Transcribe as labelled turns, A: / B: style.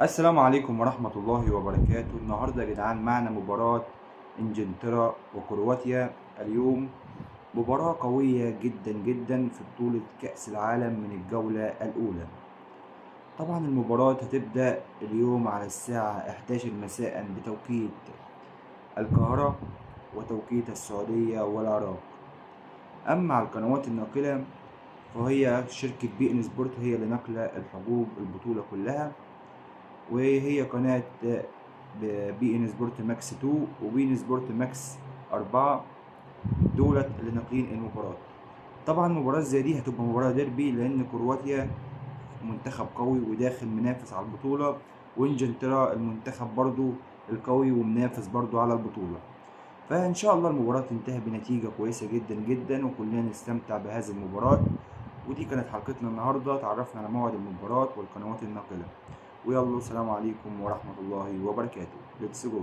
A: السلام عليكم ورحمة الله وبركاته. النهاردة يا جدعان معنا مباراة انجلترا وكرواتيا اليوم. مباراة قوية جدا جدا في بطولة كأس العالم من الجولة الأولى. طبعا المباراة هتبدأ اليوم على الساعة 11 مساء بتوقيت القاهرة وتوقيت السعودية والعراق. أما على القنوات الناقلة فهي شركة بي إن سبورت هي اللي ناقلة الحجوب البطولة كلها، وهي قناة بي إن سبورت ماكس 2 وبي إن سبورت ماكس 4 دولت اللي ناقلين المباراة. طبعا مباراة زي دي هتبقى مباراة ديربي، لأن كرواتيا منتخب قوي وداخل منافس على البطولة، وانجلترا المنتخب برضو القوي ومنافس برضو على البطولة. فإن شاء الله المباراة تنتهي بنتيجة كويسة جدا جدا وكلنا نستمتع بهذه المباراة. ودي كانت حلقتنا النهاردة، تعرفنا على موعد المباراة والقنوات الناقلة. ويلا السلام عليكم ورحمة الله وبركاته. ليتس جو.